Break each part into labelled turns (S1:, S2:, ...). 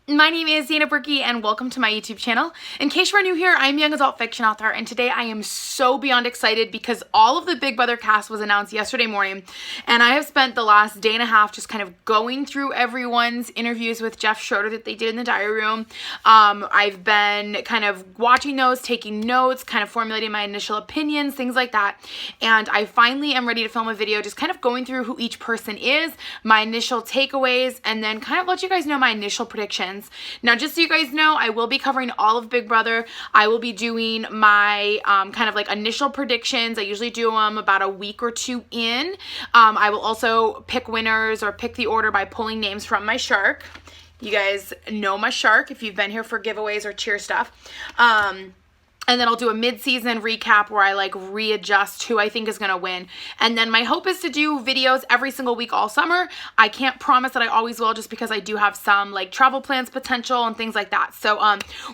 S1: My name is Zana Berkey and welcome to my YouTube channel. In case you are new here, I'm a young adult fiction author and today I am so beyond excited because all of the Big Brother cast was announced yesterday morning and I have spent the last day and a half just kind of going through everyone's interviews with Jeff Schroeder that they did in the diary room. I've been kind of watching those, taking notes, kind of formulating my initial opinions, things like that. And I finally am ready to film a video just kind of going through who each person is, my initial takeaways, and then kind of let you guys know my initial predictions. Now, just so you guys know, I will be covering all of Big Brother. I will be doing my kind of like initial predictions. I usually do them about a week or two in. I will also pick winners or pick the order by pulling names from my shark. You guys know my shark if you've been here for giveaways or cheer stuff. And then I'll do a mid-season recap where I like readjust who I think is going to win. And then my hope is to do videos every single week all summer. I can't promise that I always will just because I do have some like travel plans potential and things like that. So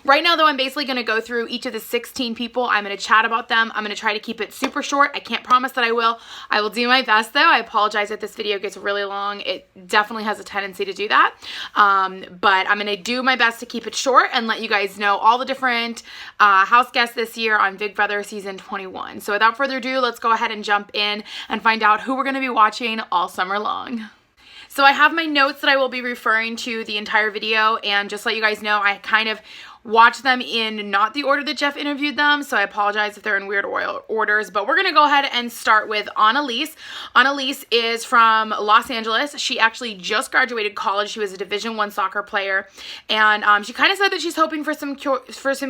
S1: right now though, I'm basically going to go through each of the 16 people. I'm going to chat about them. I'm going to try to keep it super short. I can't promise that I will. I will do my best though. I apologize if this video gets really long. It definitely has a tendency to do that. But I'm going to do my best to keep it short and let you guys know all the different house guests this year on Big Brother season 21. So without further ado, let's go ahead and jump in and find out who we're going to be watching all summer long. So I have my notes that I will be referring to the entire video, and just let you guys know, I kind of watch them in not the order that Jeff interviewed them, so I apologize if they're in weird orders, but we're gonna go ahead and start with Annalise. Annalise is from Los Angeles. She actually just graduated college. She was a Division I soccer player, and she kind of said that she's hoping for some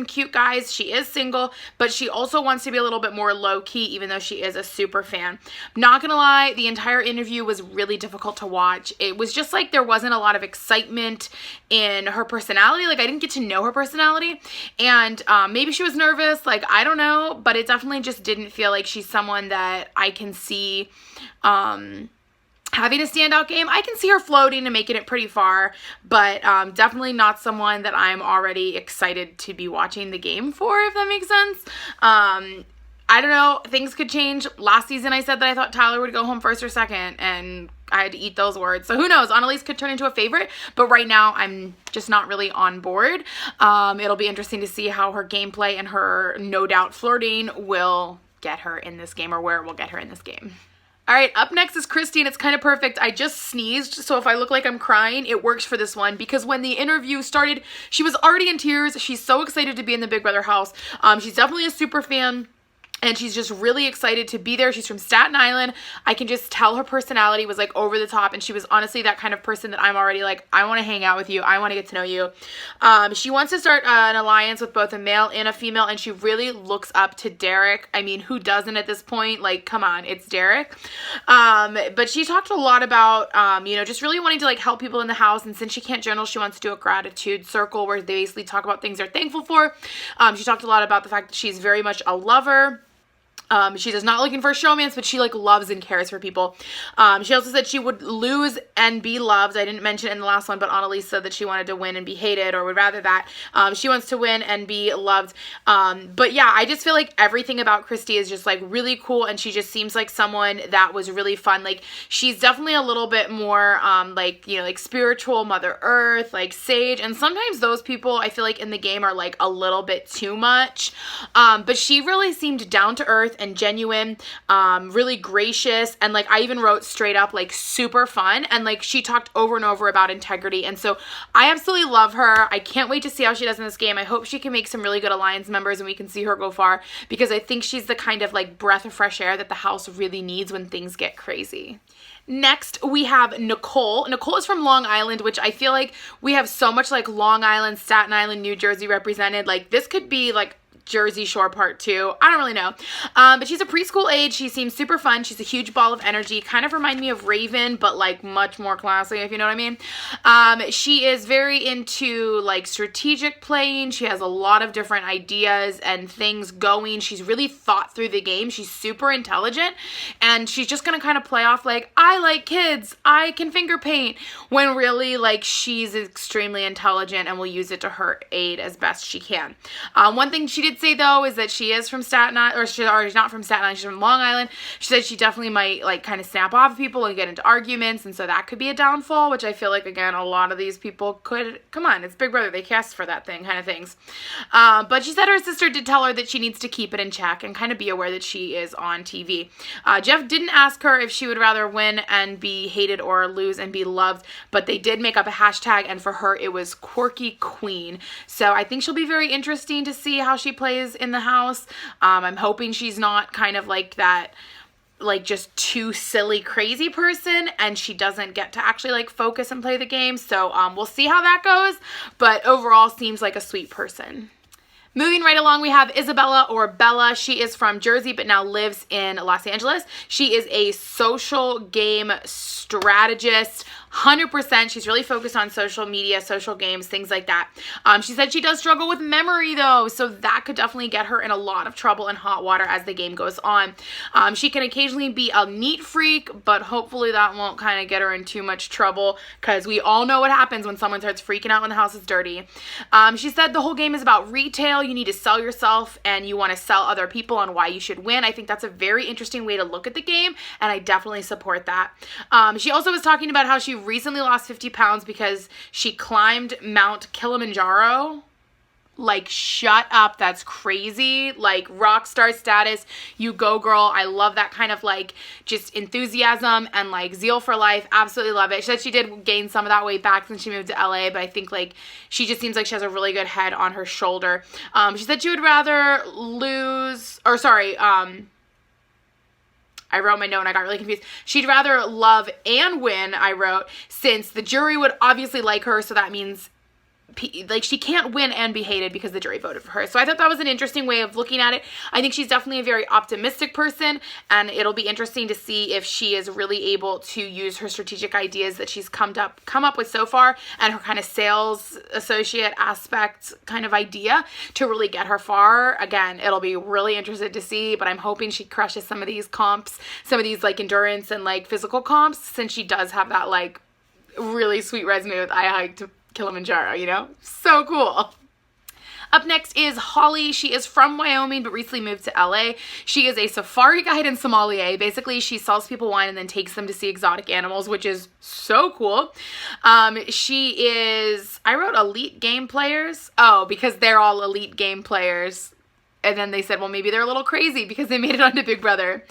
S1: cute guys. She is single, but she also wants to be a little bit more low-key, even though she is a super fan. Not gonna lie, the entire interview was really difficult to watch. It was just like there wasn't a lot of excitement in her personality. Like, I didn't get to know her personality. And maybe she was nervous, like, I don't know, but it definitely just didn't feel like she's someone that I can see having a standout game. I can see her floating and making it pretty far, but definitely not someone that I'm already excited to be watching the game for, if that makes sense. I don't know, things could change. Last season I said that I thought Tyler would go home first or second, and I had to eat those words. So who knows, Annalise could turn into a favorite, but right now I'm just not really on board. It'll be interesting to see how her gameplay and her no doubt flirting will get her in this game, or where it will get her in this game. All right, up next is Christine. It's kind of perfect. I just sneezed, so if I look like I'm crying, it works for this one, because when the interview started, she was already in tears. She's so excited to be in the Big Brother house. She's definitely a super fan. And she's just really excited to be there. She's from Staten Island. I can just tell her personality was like over the top. And she was honestly that kind of person that I'm already like, I want to hang out with you. I want to get to know you. She wants to start an alliance with both a male and a female. And she really looks up to Derek. I mean, who doesn't at this point? Like, come on, it's Derek. But she talked a lot about, you know, just really wanting to like help people in the house. And since she can't journal, she wants to do a gratitude circle where they basically talk about things they're thankful for. She talked a lot about the fact that she's very much a lover. She's just not looking for a showmance, but she like loves and cares for people. She also said she would lose and be loved. I didn't mention it in the last one, but Annalise said that she wanted to win and be hated, or would rather that. She wants to win and be loved. But yeah, I just feel like everything about Christy is just like really cool, and she just seems like someone that was really fun. Like, she's definitely a little bit more like, you know, like spiritual, Mother Earth, like sage, and sometimes those people I feel like in the game are like a little bit too much. But she really seemed down to earth and genuine, really gracious, and like I even wrote straight up like super fun, and like she talked over and over about integrity, and so I absolutely love her. I can't wait to see how she does in this game. I hope she can make some really good alliance members and we can see her go far, because I think she's the kind of like breath of fresh air that the house really needs when things get crazy. Next, we have Nicole. Nicole is from Long Island, which I feel like we have so much like Long Island, Staten Island, New Jersey represented. Like, this could be like Jersey Shore Part 2. I don't really know. But she's a preschool age. She seems super fun. She's a huge ball of energy. Kind of remind me of Raven, but like much more classy, if you know what I mean. She is very into like strategic playing. She has a lot of different ideas and things going. She's really thought through the game. She's super intelligent, and she's just gonna kind of play off like, I like kids, I can finger paint, when really like she's extremely intelligent and will use it to her aid as best she can. One thing she did did say, though, is that she is from Staten Island, or she's not from Staten Island, she's from Long Island. She said she definitely might, like, kind of snap off people and get into arguments, and so that could be a downfall, which I feel like, again, a lot of these people could, come on, it's Big Brother, they cast for that thing, kind of things. But she said her sister did tell her that she needs to keep it in check and kind of be aware that she is on TV. Jeff didn't ask her if she would rather win and be hated or lose and be loved, but they did make up a hashtag, and for her, it was Quirky Queen. So I think she'll be very interesting to see how she plays in the house. I'm hoping she's not kind of like that, like, just too silly, crazy person, and she doesn't get to actually, like, focus and play the game. So we'll see how that goes, but overall seems like a sweet person. Moving right along, we have Isabella, or Bella. She is from Jersey but now lives in Los Angeles. She is a social game strategist, 100%. She's really focused on social media, social games, things like that. She said she does struggle with memory, though, so that could definitely get her in a lot of trouble and hot water as the game goes on. She can occasionally be a neat freak, but hopefully that won't kind of get her in too much trouble, because we all know what happens when someone starts freaking out when the house is dirty. She said the whole game is about retail. You need to sell yourself, and you want to sell other people on why you should win. I think that's a very interesting way to look at the game, and I definitely support that. She also was talking about how she recently lost 50 pounds because she climbed Mount Kilimanjaro. Like, shut up, that's crazy. Like, rock star status, you go, girl. I love that kind of, like, just enthusiasm and, like, zeal for life. Absolutely love it. She said she did gain some of that weight back since she moved to LA, but I think, like, she just seems like she has a really good head on her shoulder. She said she would rather I wrote my note and I got really confused. She'd rather love and win, I wrote, since the jury would obviously like her, so that means, like, she can't win and be hated because the jury voted for her. So I thought that was an interesting way of looking at it. I think she's definitely a very optimistic person, and it'll be interesting to see if she is really able to use her strategic ideas that she's come up with so far, and her kind of sales associate aspect kind of idea to really get her far. Again, it'll be really interesting to see, but I'm hoping she crushes some of these comps, some of these, like, endurance and, like, physical comps, since she does have that, like, really sweet resume with I hiked Kilimanjaro, you know? So cool. Up next is Holly. She is from Wyoming but recently moved to LA. She is a safari guide and sommelier. Basically, she sells people wine and then takes them to see exotic animals, which is so cool. She is, I wrote elite game players. Oh, because they're all elite game players. And then they said, well, maybe they're a little crazy because they made it onto Big Brother.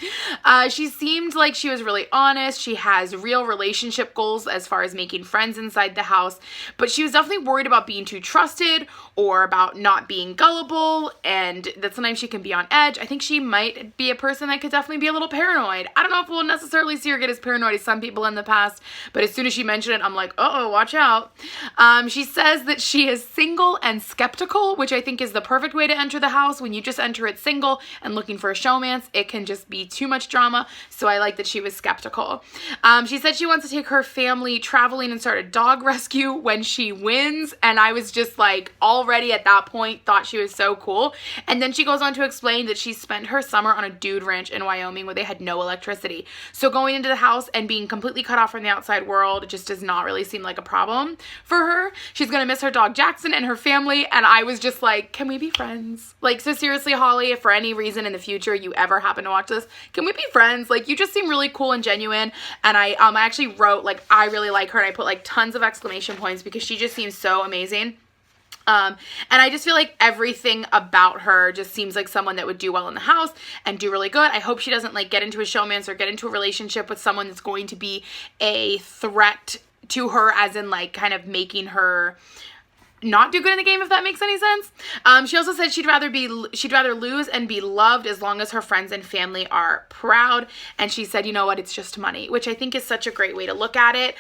S1: She seemed like she was really honest. She has real relationship goals as far as making friends inside the house. But she was definitely worried about being too trusted or about not being gullible, and that sometimes she can be on edge. I think she might be a person that could definitely be a little paranoid. I don't know if we'll necessarily see her get as paranoid as some people in the past, but as soon as she mentioned it, I'm like, uh-oh, watch out. She says that she is single and skeptical, which I think is the perfect way to enter the house. When you just enter it single and looking for a showmance, it can just be too much drama, so I like that she was skeptical. She said she wants to take her family traveling and start a dog rescue when she wins, and I was just like, already at that point thought she was so cool. And then she goes on to explain that she spent her summer on a dude ranch in Wyoming where they had no electricity. So going into the house and being completely cut off from the outside world just does not really seem like a problem for her. She's gonna miss her dog Jackson and her family, and I was just like, can we be friends? Like, so seriously, Holly, if for any reason in the future you ever happen to watch this, can we be friends? Like, you just seem really cool and genuine. And I actually wrote, like, I really like her, and I put, like, tons of exclamation points because she just seems so amazing. And I just feel like everything about her just seems like someone that would do well in the house and do really good. I hope she doesn't, like, get into a showmance or get into a relationship with someone that's going to be a threat to her, as in, like, kind of making her not do good in the game, if that makes any sense. She also said she'd rather lose and be loved as long as her friends and family are proud. And she said, you know what, it's just money, which I think is such a great way to look at it.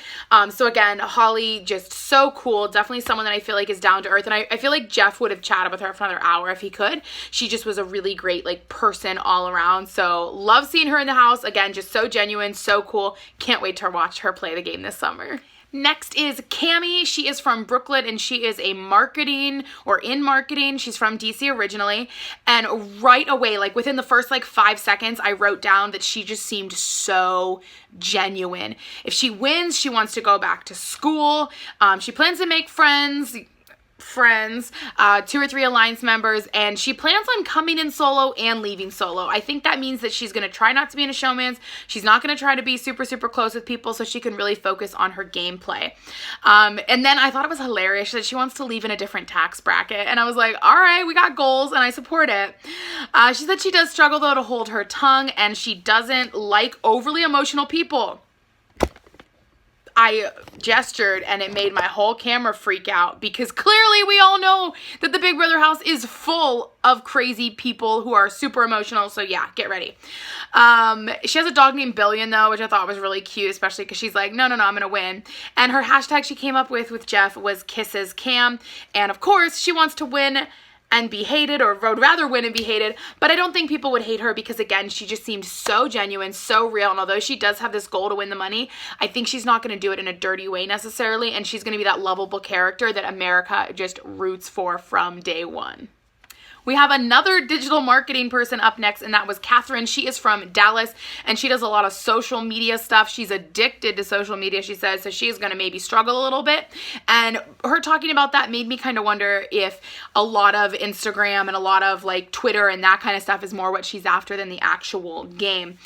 S1: So again, Holly, just so cool. Definitely someone that I feel like is down to earth. And I feel like Jeff would have chatted with her for another hour if he could. She just was a really great, like, person all around. So love seeing her in the house. Again, just so genuine, so cool. Can't wait to watch her play the game this summer. Next is Cammy. She is from Brooklyn, and she is in marketing. She's from DC originally. And right away, like within the first like 5 seconds, I wrote down that she just seemed so genuine. If she wins, she wants to go back to school. She plans to make friends. friends, 2 or 3 alliance members, and she plans on coming in solo and leaving solo. I think that means that she's going to try not to be in a showman's. She's not going to try to be super, super close with people so she can really focus on her gameplay. And then I thought it was hilarious that she wants to leave in a different tax bracket. And I was like, all right, we got goals and I support it. She said she does struggle though to hold her tongue and she doesn't like overly emotional people. I gestured and it made my whole camera freak out because clearly we all know that the Big Brother house is full of crazy people who are super emotional. So yeah, get ready. She has a dog named Billion though, which I thought was really cute, especially because she's like, no, I'm going to win. And her hashtag she came up with Jeff was Kisses Cam. And of course she wants to win and be hated, or would rather win and be hated, but I don't think people would hate her because again, she just seemed so genuine, so real, and although she does have this goal to win the money, I think she's not going to do it in a dirty way necessarily, and she's going to be that lovable character that America just roots for from day one. We have another digital marketing person up next, and that was Katherine. She is from Dallas, and she does a lot of social media stuff. She's addicted to social media, she says, so she is going to maybe struggle a little bit. And her talking about that made me kind of wonder if a lot of Instagram and a lot of like Twitter and that kind of stuff is more what she's after than the actual game.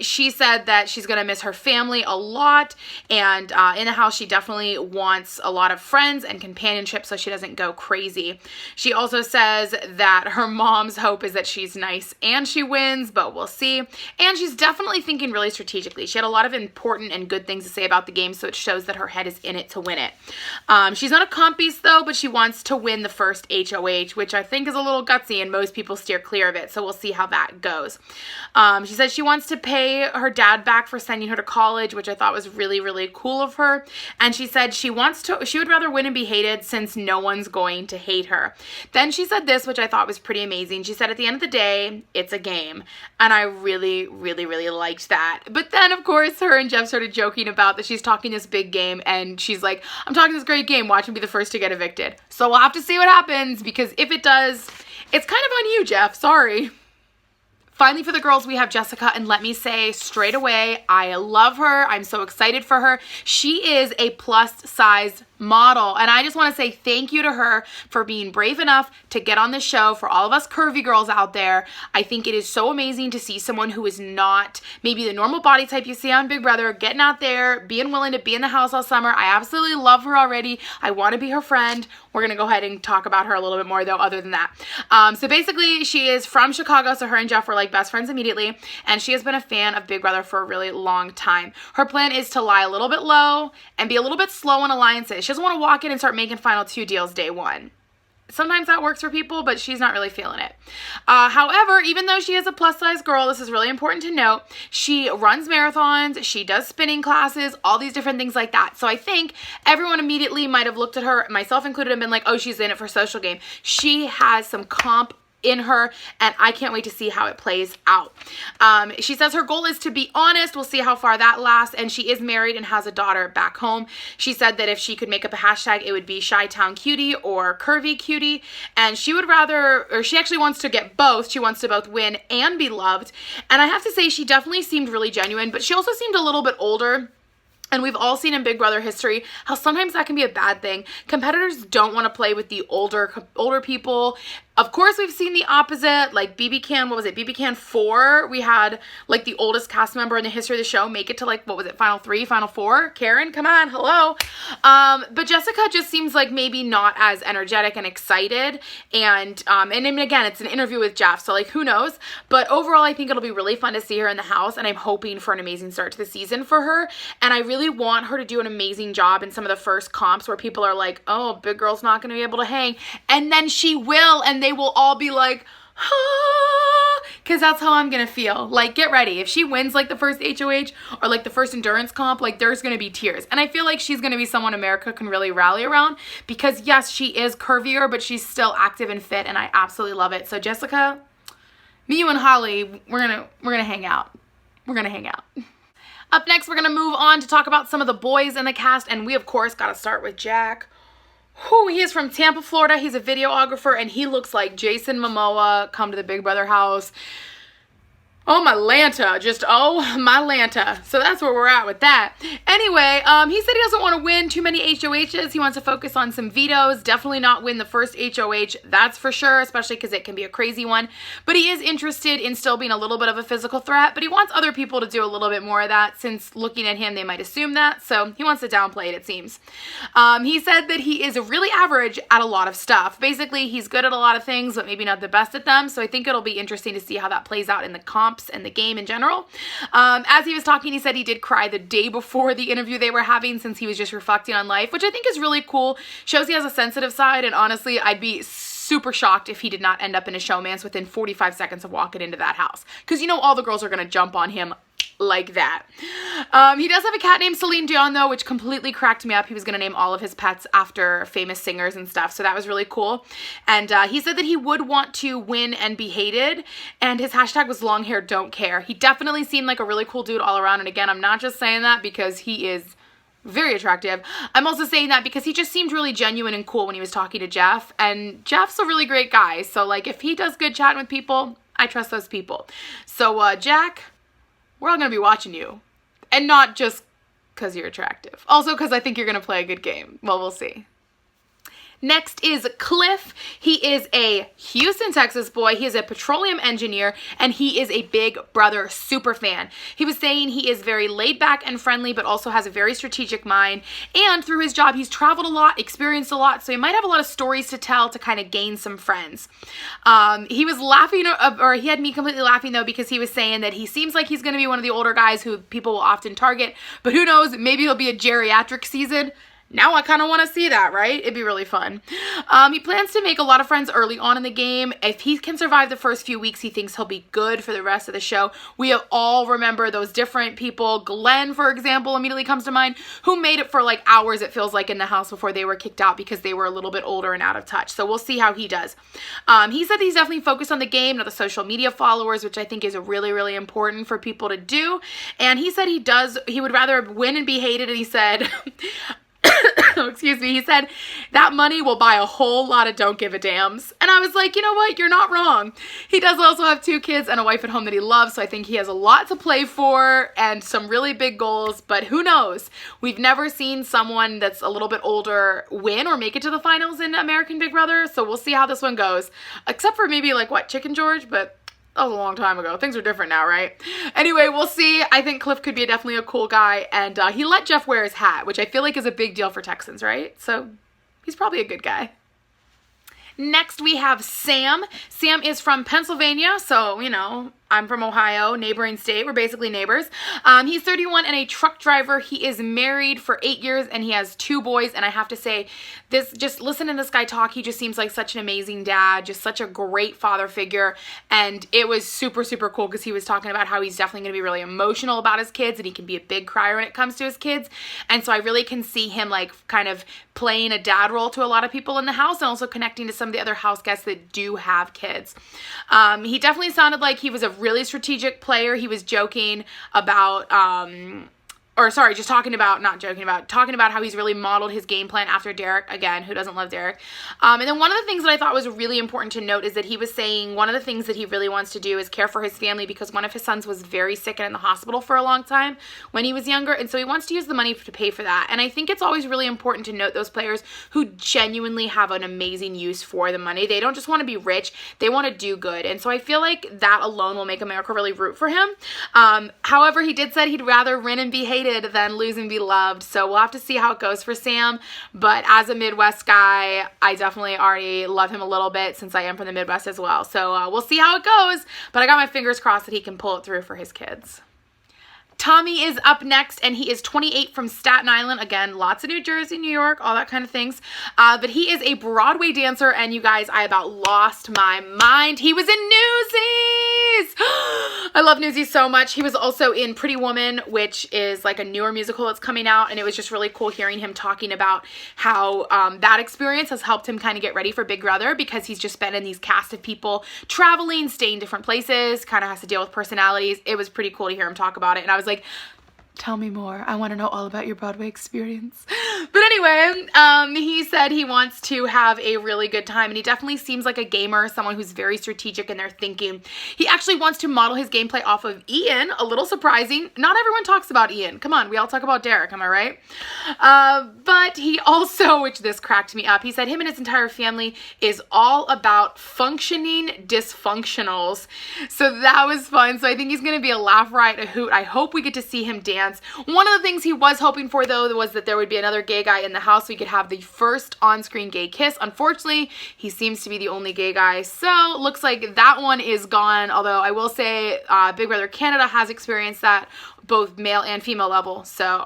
S1: She said that she's going to miss her family a lot, and in the house she definitely wants a lot of friends and companionship so she doesn't go crazy. She also says that her mom's hope is that she's nice and she wins, but we'll see. And she's definitely thinking really strategically. She had a lot of important and good things to say about the game, so it shows that her head is in it to win it. She's not a comp beast though, but she wants to win the first HOH, which I think is a little gutsy and most people steer clear of it, so we'll see how that goes. She said she wants to pay her dad back for sending her to college, which I thought was really, really cool of her. And she said she would rather win and be hated since no one's going to hate her. Then she said this, which I thought was pretty amazing. She said, at the end of the day, it's a game. And I really, really, really liked that. But then, of course, her and Jeff started joking about that she's talking this big game. And she's like, I'm talking this great game. Watch me be the first to get evicted. So we'll have to see what happens, because if it does, it's kind of on you, Jeff. Sorry. Finally, for the girls, we have Jessica, and let me say straight away, I love her. I'm so excited for her. She is a plus-size model, and I just want to say thank you to her for being brave enough to get on the show. For all of us curvy girls out there, I think it is so amazing to see someone who is not maybe the normal body type you see on Big Brother getting out there, being willing to be in the house all summer. I absolutely love her already. I want to be her friend. We're going to go ahead and talk about her a little bit more though other than that. So basically, she is from Chicago, so her and Jeff were like best friends immediately, and she has been a fan of Big Brother for a really long time. Her plan is to lie a little bit low and be a little bit slow on alliances. She doesn't want to walk in and start making final 2 deals day 1. Sometimes that works for people, but she's not really feeling it. However, even though she is a plus-size girl, this is really important to note, she runs marathons, she does spinning classes, all these different things like that. So I think everyone immediately might have looked at her, myself included, and been like, oh, she's in it for social game. She has some comp in her, and I can't wait to see how it plays out. She says her goal is to be honest. We'll see how far that lasts, and she is married and has a daughter back home. She said that if she could make up a hashtag, it would be Chi-Town Cutie or Curvy Cutie, and she would rather, or she actually wants to get both. She wants to both win and be loved, and I have to say she definitely seemed really genuine, but she also seemed a little bit older. And we've all seen in Big Brother history how sometimes that can be a bad thing. Competitors don't want to play with the older people. Of course, we've seen the opposite, like BB Can, what was it, BB Can 4? We had, like, the oldest cast member in the history of the show make it to, like, what was it, Final 3, Final 4? Karen, come on, hello. But Jessica just seems like maybe not as energetic and excited, and again, it's an interview with Jeff, so, like, who knows? But overall, I think it'll be really fun to see her in the house, and I'm hoping for an amazing start to the season for her, and I really want her to do an amazing job in some of the first comps where people are like, oh, Big Girl's not going to be able to hang, and then she will, and they will all be like, ah, because that's how I'm gonna feel. Like, get ready. If she wins like the first HOH or like the first endurance comp, like there's gonna be tears. And I feel like she's gonna be someone America can really rally around, because yes, she is curvier, but she's still active and fit, and I absolutely love it. So Jessica, me, you, and Holly, we're gonna hang out. We're gonna hang out. Up next, we're gonna move on to talk about some of the boys in the cast, and we of course gotta start with Jack. Whew, he is from Tampa, Florida. He's a videographer, and he looks like Jason Momoa come to the Big Brother house. Oh, my Lanta. Just, oh, my Lanta. So that's where we're at with that. Anyway, he said he doesn't want to win too many HOHs. He wants to focus on some vetoes. Definitely not win the first HOH, that's for sure, especially because it can be a crazy one. But he is interested in still being a little bit of a physical threat, but he wants other people to do a little bit more of that, since looking at him, they might assume that. So he wants to downplay it, it seems. He said that he is really average at a lot of stuff. Basically, he's good at a lot of things, but maybe not the best at them. So I think it'll be interesting to see how that plays out in the comps and the game in general. As he was talking, he said he did cry the day before the interview they were having, since he was just reflecting on life, which I think is really cool. Shows he has a sensitive side, and honestly, I'd be super shocked if he did not end up in a showman's within 45 seconds of walking into that house, because you know all the girls are going to jump on him like that. He does have a cat named Celine Dion, though, which completely cracked me up. He was going to name all of his pets after famous singers and stuff, so that was really cool. And he said that he would want to win and be hated, and his hashtag was long hair don't care. He definitely seemed like a really cool dude all around, and again, I'm not just saying that because he is very attractive. I'm also saying that because he just seemed really genuine and cool when he was talking to Jeff, and Jeff's a really great guy, so like if he does good chatting with people, I trust those people. So Jack, we're all going to be watching you, and not just because you're attractive. Also because I think you're going to play a good game. Well, we'll see. Next is Cliff. He is a Houston, Texas boy. He is a petroleum engineer, and he is a Big Brother super fan. He was saying he is very laid back and friendly, but also has a very strategic mind. And through his job, he's traveled a lot, experienced a lot, so he might have a lot of stories to tell to kind of gain some friends. He was laughing, or he had me completely laughing though, because he was saying that he seems like he's going to be one of the older guys who people will often target, but who knows, maybe he'll be a geriatric season. Now I kind of want to see that, right? It'd be really fun. He plans to make a lot of friends early on in the game. If he can survive the first few weeks, he thinks he'll be good for the rest of the show. We all remember those different people. Glenn, for example, immediately comes to mind, who made it for like hours, it feels like, in the house before they were kicked out because they were a little bit older and out of touch. So we'll see how he does. He said that he's definitely focused on the game, not the social media followers, which I think is really, really important for people to do. And he said he would rather win and be hated, and he said... excuse me, he said that money will buy a whole lot of don't give a dams. And I was like, you know what, you're not wrong. He does also have 2 kids and a wife at home that he loves, so I think he has a lot to play for and some really big goals, but who knows? We've never seen someone that's a little bit older win or make it to the finals in American Big Brother, so we'll see how this one goes. Except for maybe like, what, Chicken George? But that was a long time ago. Things are different now, right? Anyway, we'll see. I think Cliff could be definitely a cool guy, and he let Jeff wear his hat, which I feel like is a big deal for Texans, right? So he's probably a good guy. Next, we have Sam. Sam is from Pennsylvania, so, you know, I'm from Ohio, neighboring state. We're basically neighbors. He's 31 and a truck driver. He is married for 8 years, and he has 2 boys, and I have to say, just listen to this guy talk. He just seems like such an amazing dad, just such a great father figure, and it was super, super cool because he was talking about how he's definitely going to be really emotional about his kids, and he can be a big crier when it comes to his kids, and so I really can see him like kind of playing a dad role to a lot of people in the house, and also connecting to some of the other house guests that do have kids. He definitely sounded like he was a really strategic player. He was joking about talking about how he's really modeled his game plan after Derek. Again, who doesn't love Derek? And then one of the things that I thought was really important to note is that he was saying one of the things that he really wants to do is care for his family, because one of his sons was very sick and in the hospital for a long time when he was younger, and so he wants to use the money to pay for that. And I think it's always really important to note those players who genuinely have an amazing use for the money. They don't just want to be rich, they want to do good, and so I feel like that alone will make America really root for him. However, he did say he'd rather win and be hated than lose and be loved, so we'll have to see how it goes for Sam. But as a Midwest guy, I definitely already love him a little bit since I am from the Midwest as well, so we'll see how it goes, but I got my fingers crossed that he can pull it through for his kids. Tommy is up next, and he is 28 from Staten Island. Again, lots of New Jersey, New York, all that kind of things. But he is a Broadway dancer, and you guys, I about lost my mind. He was in Newsies! I love Newsies so much. He was also in Pretty Woman, which is like a newer musical that's coming out, and it was just really cool hearing him talking about how that experience has helped him kind of get ready for Big Brother, because he's just been in these cast of people traveling, staying different places, kind of has to deal with personalities. It was pretty cool to hear him talk about it, and I was like, Tell me more. I want to know all about your Broadway experience. But anyway, he said he wants to have a really good time, and he definitely seems like a gamer, someone who's very strategic in their thinking. He actually wants to model his gameplay off of Ian, a little surprising. Not everyone talks about Ian. Come on, we all talk about Derek, am I right? But he also, which this cracked me up, he said him and his entire family is all about functioning dysfunctionals. So that was fun. So I think he's going to be a laugh riot, a hoot. I hope we get to see him dance. One of the things he was hoping for, though, was that there would be another gay guy in the house so he could have the first on-screen gay kiss. Unfortunately, he seems to be the only gay guy, so looks like that one is gone. Although I will say Big Brother Canada has experienced that, both male and female level, so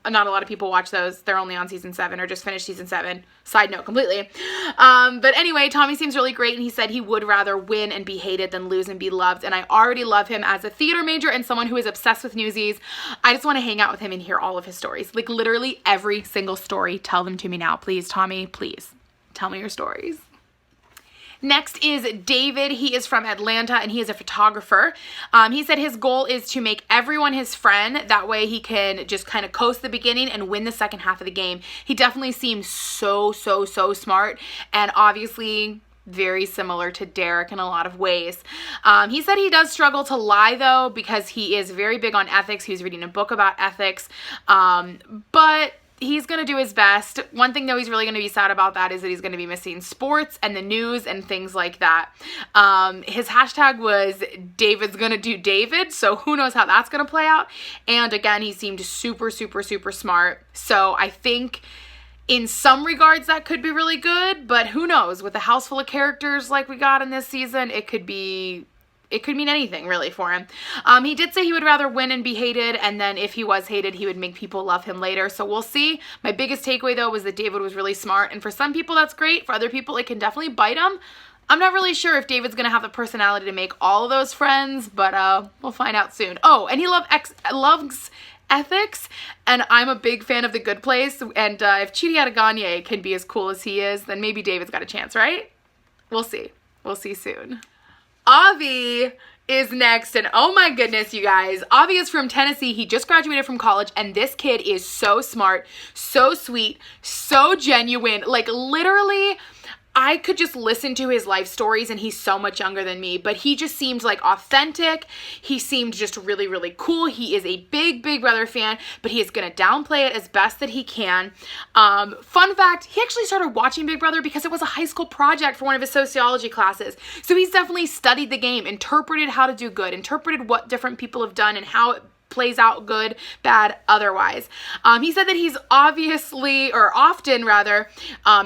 S1: not a lot of people watch those. They're only on season 7 or just finished season 7. Side note completely. But anyway, Tommy seems really great, and he said he would rather win and be hated than lose and be loved, and I already love him as a theater major and someone who is obsessed with Newsies. I just want to hang out with him and hear all of his stories. Like literally every single story. Tell them to me now. Please, Tommy, please. Tell me your stories. Next is David. He is from Atlanta and he is a photographer. He said his goal is to make everyone his friend. That way he can just kind of coast the beginning and win the second half of the game. He definitely seems so smart, and obviously very similar to Derek in a lot of ways. He said he does struggle to lie, though, because he is very big on ethics. He was reading a book about ethics, but he's going to do his best. One thing, though, he's really going to be sad about that is that he's going to be missing sports and the news and things like that. His hashtag was David's going to do David, so who knows how that's going to play out. And again, he seemed super smart. So I think in some regards that could be really good, but who knows? With a house full of characters like we got in this season, it could mean anything really for him. He did say he would rather win and be hated, and then if he was hated, he would make people love him later. So we'll see. My biggest takeaway, though, was that David was really smart, and for some people that's great. For other people, it can definitely bite them. I'm not really sure if David's going to have the personality to make all of those friends, but we'll find out soon. Oh, and he loves ethics, and I'm a big fan of The Good Place, and if Chidi Adeganye can be as cool as he is, then maybe David's got a chance, right? We'll see. We'll see soon. Avi is next, and oh my goodness, you guys. Avi is from Tennessee. He just graduated from college, and this kid is so smart, so sweet, so genuine. Like, literally, I could just listen to his life stories, and he's so much younger than me, but he just seemed like authentic. He seemed just really cool. He is a big Brother fan, but he is going to downplay it as best that he can. Fun fact, he actually started watching Big Brother because it was a high school project for one of his sociology classes. So he's definitely studied the game, interpreted how to do good, interpreted what different people have done and how it plays out good, bad, otherwise. He said that he's often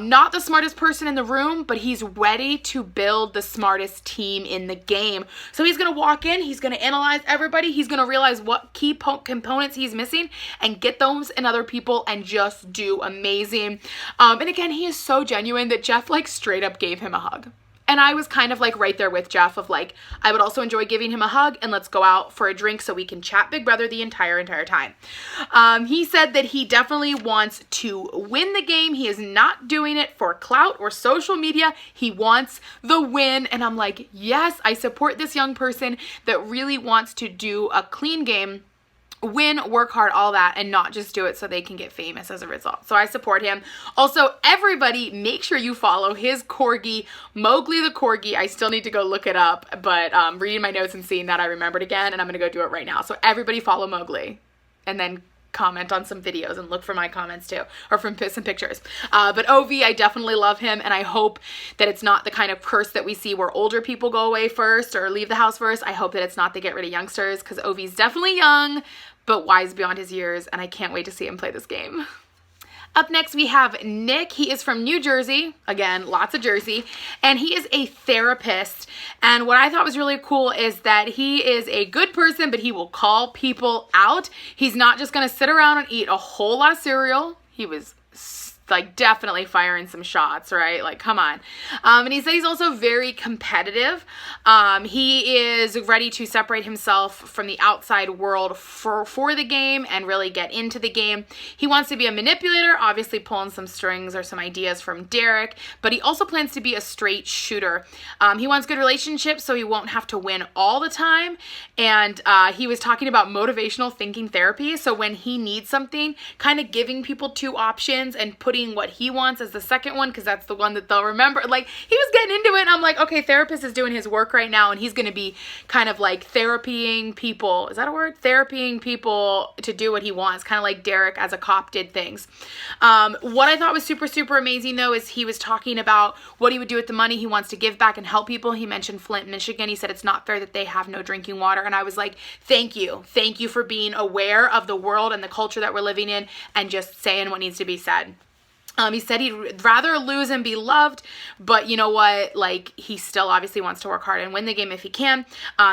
S1: not the smartest person in the room, but he's ready to build the smartest team in the game. So he's going to walk in, he's going to analyze everybody, he's going to realize what key components he's missing and get those in other people and just do amazing. And again, he is so genuine that Jeff straight up gave him a hug. And I was kind of right there with Jeff of I would also enjoy giving him a hug and let's go out for a drink so we can chat Big Brother the entire time. He said that he definitely wants to win the game. He is not doing it for clout or social media. He wants the win. And I'm like, yes, I support this young person that really wants to do a clean game, win, work hard, all that, and not just do it so they can get famous as a result. So I support him. Also, everybody, make sure you follow his corgi, Mowgli the corgi. I still need to go look it up, but reading my notes and seeing that, I remembered again, and I'm going to go do it right now. So everybody follow Mowgli, and then comment on some videos and look for my comments too, or from some pictures. But OV, I definitely love him, and I hope that it's not the kind of curse that we see where older people go away first or leave the house first. I hope that it's not they get rid of youngsters, because OV's definitely young, but wise beyond his years, and I can't wait to see him play this game. Up next, we have Nick. He is from New Jersey. Again, lots of Jersey. And he is a therapist. And what I thought was really cool is that he is a good person, but he will call people out. He's not just going to sit around and eat a whole lot of cereal. He was like definitely firing some shots, right? Like, come on. And he said he's also very competitive. He is ready to separate himself from the outside world for the game and really get into the game. He wants to be a manipulator, obviously pulling some strings or some ideas from Derek, but he also plans to be a straight shooter. He wants good relationships so he won't have to win all the time. And he was talking about motivational thinking therapy. So when he needs something, kind of giving people two options and putting what he wants as the second one, because that's the one that they'll remember. Like, he was getting into it, and I'm like, okay, therapist is doing his work right now, and he's going to be kind of like therapying people. Is that a word? Therapying people to do what he wants, kind of like Derek as a cop did things. What I thought was super, super amazing, though, is he was talking about what he would do with the money. He wants to give back and help people. He mentioned Flint, Michigan. He said it's not fair that they have no drinking water. And I was like, thank you. Thank you for being aware of the world and the culture that we're living in and just saying what needs to be said. He said he'd rather lose and be loved, but you know what? Like, he still obviously wants to work hard and win the game if he can.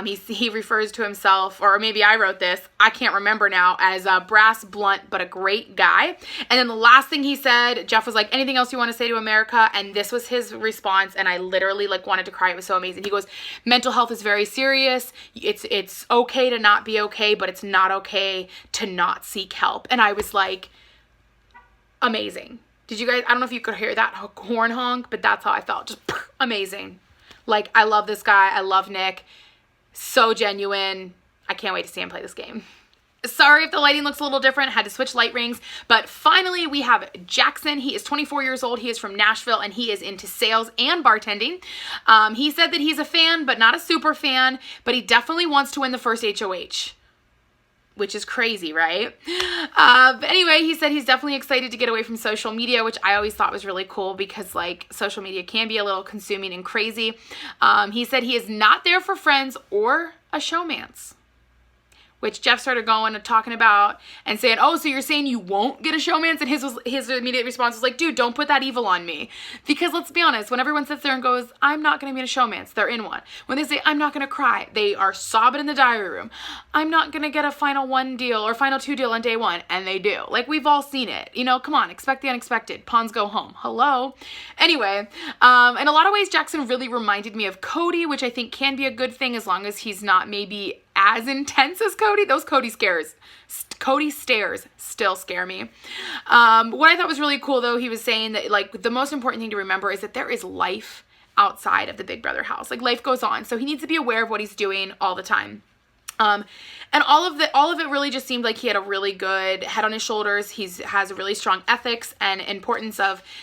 S1: He refers to himself, or maybe I wrote this, I can't remember now, as a brass, blunt, but a great guy. And then the last thing he said, Jeff was like, anything else you want to say to America? And this was his response, and I literally like wanted to cry. It was so amazing. He goes, mental health is very serious. It's okay to not be okay, but it's not okay to not seek help. And I was like, amazing. Did you guys, I don't know if you could hear that horn honk, but that's how I felt. Just amazing. Like, I love this guy. I love Nick. So genuine. I can't wait to see him play this game. Sorry if the lighting looks a little different. I had to switch light rings. But finally, we have Jackson. He is 24 years old. He is from Nashville, and he is into sales and bartending. He said that he's a fan, but not a super fan. But he definitely wants to win the first HOH. Which is crazy, right? But anyway, he said he's definitely excited to get away from social media, which I always thought was really cool because, like, social media can be a little consuming and crazy. He said he is not there for friends or a showmance, which Jeff started going and talking about and saying, oh, so you're saying you won't get a showmance? And his immediate response was like, dude, don't put that evil on me. Because let's be honest, when everyone sits there and goes, I'm not going to be in a showmance, they're in one. When they say, I'm not going to cry, they are sobbing in the diary room. I'm not going to get a final one deal or final two deal on day one. And they do. Like, we've all seen it. You know, come on, expect the unexpected. Pawns go home. Hello. Anyway, in a lot of ways, Jackson really reminded me of Cody, which I think can be a good thing as long as he's not maybe as intense as Cody. Those Cody stares still scare me. What I thought was really cool, though, he was saying that, like, the most important thing to remember is that there is life outside of the Big Brother house. Like, life goes on. So he needs to be aware of what he's doing all the time. And all of it really just seemed like he had a really good head on his shoulders. Has a really strong ethics and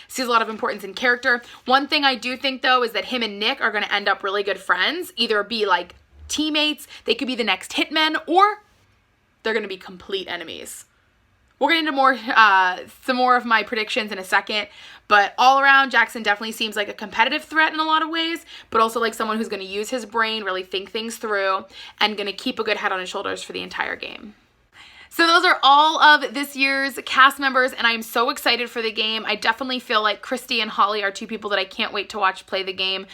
S1: sees a lot of importance in character. One thing I do think, though, is that him and Nick are going to end up really good friends, either be like teammates, they could be the next hitmen, or they're going to be complete enemies. We'll get into some more of my predictions in a second, but all around, Jackson definitely seems like a competitive threat in a lot of ways, but also like someone who's going to use his brain, really think things through, and going to keep a good head on his shoulders for the entire game. So those are all of this year's cast members, and I'm so excited for the game. I definitely feel like Christy and Holly are two people that I can't wait to watch play the game.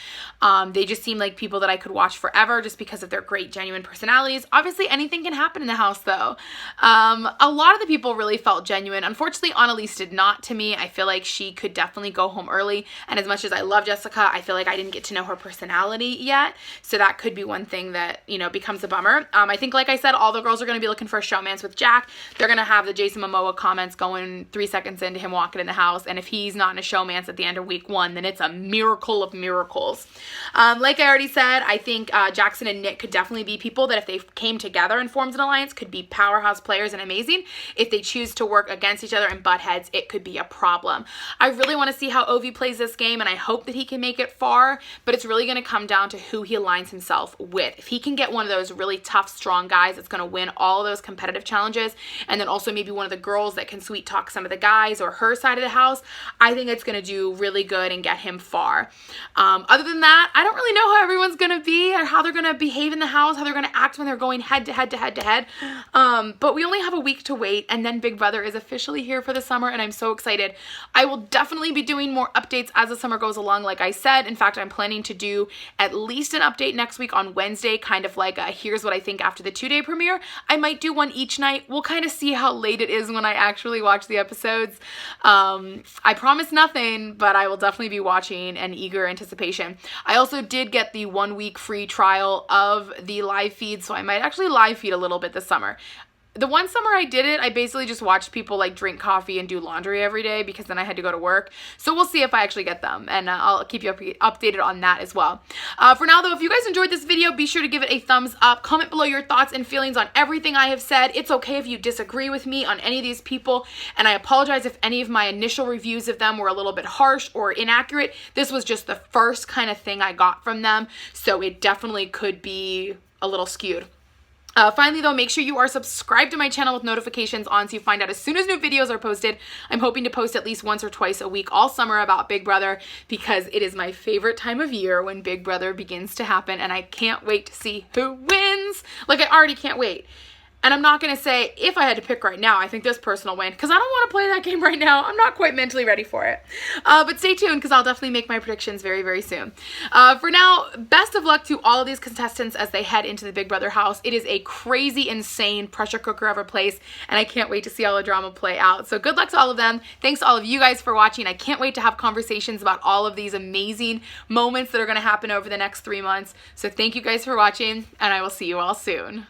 S1: They just seem like people that I could watch forever just because of their great, genuine personalities. Obviously, anything can happen in the house, though. A lot of the people really felt genuine. Unfortunately, Annalise did not to me. I feel like she could definitely go home early, and as much as I love Jessica, I feel like I didn't get to know her personality yet, so that could be one thing that, you know, becomes a bummer. I think, like I said, all the girls are going to be looking for a showmance with Jack. They're going to have the Jason Momoa comments going 3 seconds into him walking in the house. And if he's not in a showmance at the end of week 1, then it's a miracle of miracles. Like I already said, I think Jackson and Nick could definitely be people that if they came together and formed an alliance could be powerhouse players and amazing. If they choose to work against each other and butt heads, it could be a problem. I really want to see how Ovi plays this game, and I hope that he can make it far, but it's really going to come down to who he aligns himself with. If he can get one of those really tough, strong guys that's going to win all of those competitive challenges, and then also maybe one of the girls that can sweet talk some of the guys or her side of the house, I think it's going to do really good and get him far. Other than that, I don't really know how everyone's going to be or how they're going to behave in the house, how they're going to act when they're going head to head to head to head. But we only have a week to wait, and then Big Brother is officially here for the summer, and I'm so excited. I will definitely be doing more updates as the summer goes along, like I said. In fact, I'm planning to do at least an update next week on Wednesday, kind of like a here's what I think after the 2-day premiere. I might do one each night, We'll kind of see how late it is when I actually watch the episodes. I promise nothing, but I will definitely be watching in eager anticipation. I also did get the 1 week free trial of the live feed, so I might actually live feed a little bit this summer. The one summer I did it, I basically just watched people like drink coffee and do laundry every day because then I had to go to work. So we'll see if I actually get them, and I'll keep you updated on that as well. For now though, if you guys enjoyed this video, be sure to give it a thumbs up. Comment below your thoughts and feelings on everything I have said. It's okay if you disagree with me on any of these people, and I apologize if any of my initial reviews of them were a little bit harsh or inaccurate. This was just the first kind of thing I got from them, so it definitely could be a little skewed. Finally though, make sure you are subscribed to my channel with notifications on so you find out as soon as new videos are posted. I'm hoping to post at least once or twice a week all summer about Big Brother because it is my favorite time of year when Big Brother begins to happen, and I can't wait to see who wins. Like, I already can't wait. And I'm not going to say if I had to pick right now, I think this person will win, because I don't want to play that game right now. I'm not quite mentally ready for it. But stay tuned, because I'll definitely make my predictions very, very soon. For now, best of luck to all of these contestants as they head into the Big Brother house. It is a crazy, insane pressure cooker of a place, and I can't wait to see all the drama play out. So good luck to all of them. Thanks to all of you guys for watching. I can't wait to have conversations about all of these amazing moments that are going to happen over the next 3 months. So thank you guys for watching, and I will see you all soon.